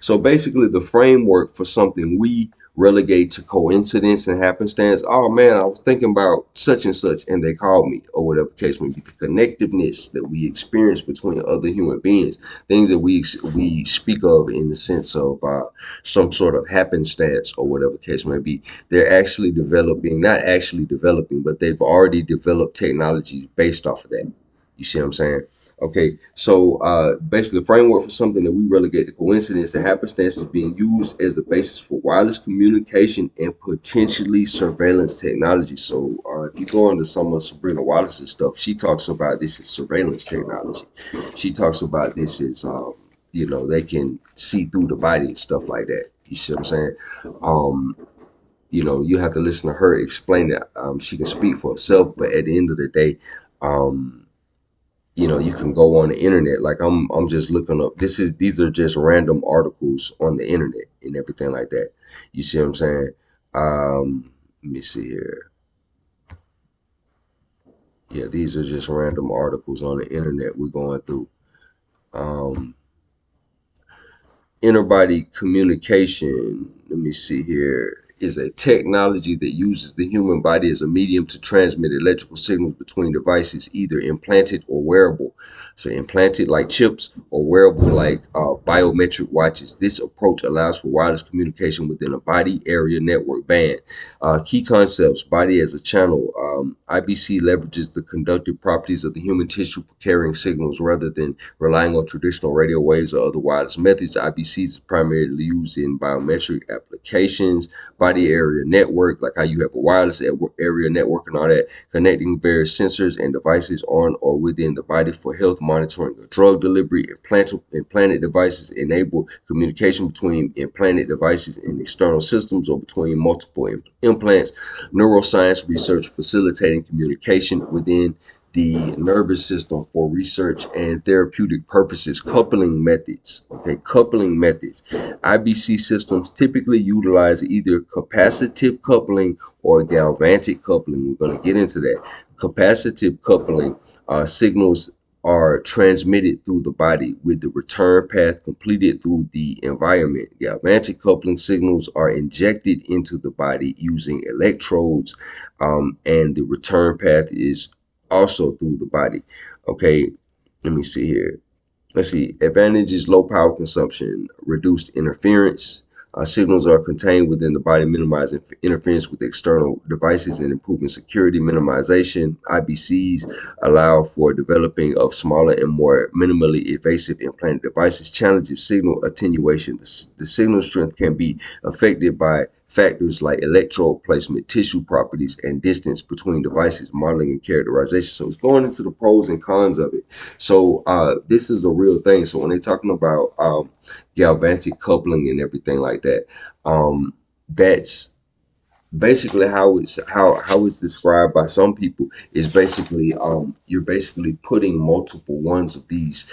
So basically, the framework for something we relegate to coincidence and happenstance. Oh man, I was thinking about such and such, and they called me, or whatever the case may be. The connectiveness that we experience between other human beings, things that we speak of in the sense of some sort of happenstance, or whatever the case may be. They're actually developing, not actually developing, but they've already developed technologies based off of that. You see what I'm saying? Okay, so basically, the framework for something that we relegate to coincidence and happenstance is being used as the basis for wireless communication and potentially surveillance technology. So, if you go into some of Sabrina Wallace's stuff, she talks about this as surveillance technology. She talks about this as, they can see through the body and stuff like that. You see what I'm saying? Um, you have to listen to her explain it. She can speak for herself, but at the end of the day, um, you can go on the internet. Like I'm just looking up. These are just random articles on the internet and everything like that. You see what I'm saying? Let me see here. Yeah, these are just random articles on the internet we're going through. Um, interbody communication, let me see here, is a technology that uses the human body as a medium to transmit electrical signals between devices, either implanted or wearable. So implanted like chips, or wearable like biometric watches. This approach allows for wireless communication within a body area network band. Key concepts: body as a channel. IBC leverages the conductive properties of the human tissue for carrying signals rather than relying on traditional radio waves or other wireless methods. IBC is primarily used in biometric applications. Body area network, like how you have a wireless area network and all that, connecting various sensors and devices on or within the body for health monitoring or drug delivery. Implanted devices enable communication between implanted devices and external systems, or between multiple implants. Neuroscience research facilitating communication within the nervous system for research and therapeutic purposes. Coupling methods. Okay, coupling methods. IBC systems typically utilize either capacitive coupling or galvanic coupling. We're going to get into that. Capacitive coupling signals are transmitted through the body, with the return path completed through the environment. Galvanic coupling signals are injected into the body using electrodes, and the return path is also through the body. Okay, let me see here. Let's see. Advantages: low power consumption, reduced interference. Signals are contained within the body, minimizing interference with external devices and improving security. Minimization: IBCs allow for developing of smaller and more minimally invasive implanted devices. Challenges: signal attenuation. The signal strength can be affected by factors like electrode placement, tissue properties, and distance between devices. Modeling and characterization. So it's going into the pros and cons of it. So this is a real thing. So when they're talking about galvanic coupling and everything like that, that's basically how it's described by some people. Is basically you're basically putting multiple ones of these,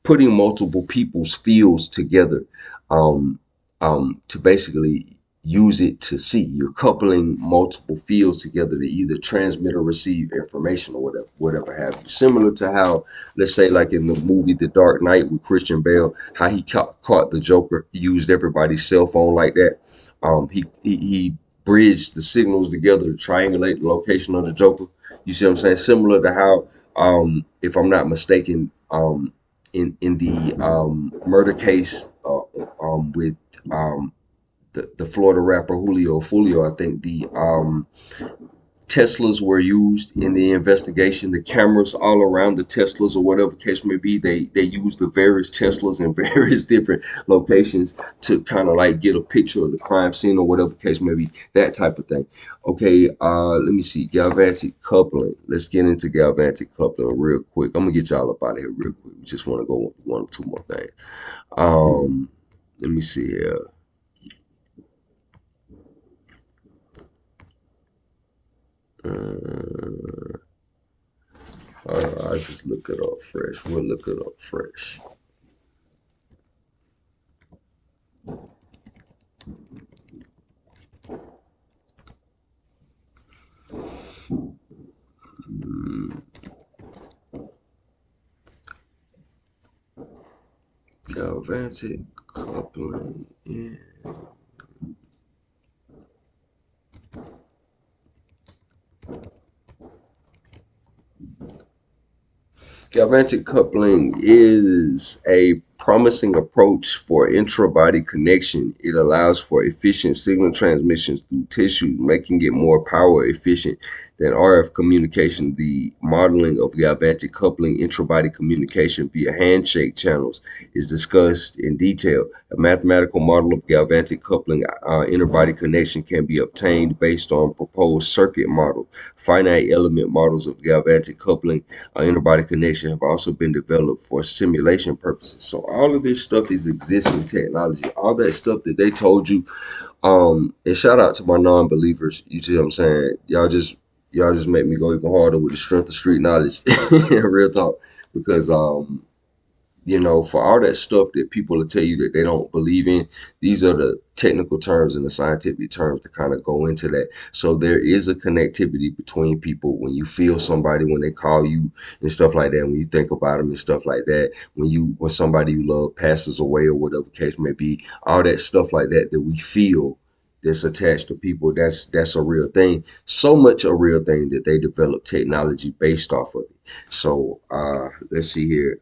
putting multiple people's fields together, um, to basically use it to see. You're coupling multiple fields together to either transmit or receive information, or whatever have you. Similar to how, let's say, like in the movie The Dark Knight with Christian Bale, how he caught the Joker, he used everybody's cell phone like that. He bridged the signals together to triangulate the location of the Joker. You see what I'm saying? Similar to how, if I'm not mistaken, in the murder case with the Florida rapper Julio Fulio. I think the Teslas were used in the investigation. The cameras all around the Teslas, or whatever the case may be, they used the various Teslas in various different locations to kind of like get a picture of the crime scene, or whatever the case may be, that type of thing. Okay, let me see. Galvanic coupling. Let's get into galvanic coupling real quick. I'm gonna get y'all up out of here real quick. We just want to go with one or two more things. Let me see here. Uh, I just look it up fresh. We'll look it up fresh. Mm, Galvanic coupling. Yeah. Galvanic coupling is a promising approach for intra-body connection. It allows for efficient signal transmissions through tissue, making it more power efficient than RF communication. The modeling of galvanic coupling intra-body communication via handshake channels is discussed in detail. A mathematical model of galvanic coupling inter-body connection can be obtained based on proposed circuit models. Finite element models of galvanic coupling interbody connection have also been developed for simulation purposes. So all of this stuff is existing technology. All that stuff that they told you. And shout out to my non-believers. You see what I'm saying? Y'all just make me go even harder with the strength of street knowledge. Real talk. Because for all that stuff that people will tell you that they don't believe in, these are the technical terms and the scientific terms to kind of go into that. So there is a connectivity between people when you feel somebody, when they call you and stuff like that, when you think about them and stuff like that, when somebody you love passes away or whatever the case may be, all that stuff like that that we feel that's attached to people, that's a real thing. So much a real thing that they develop technology based off of it. So let's see here.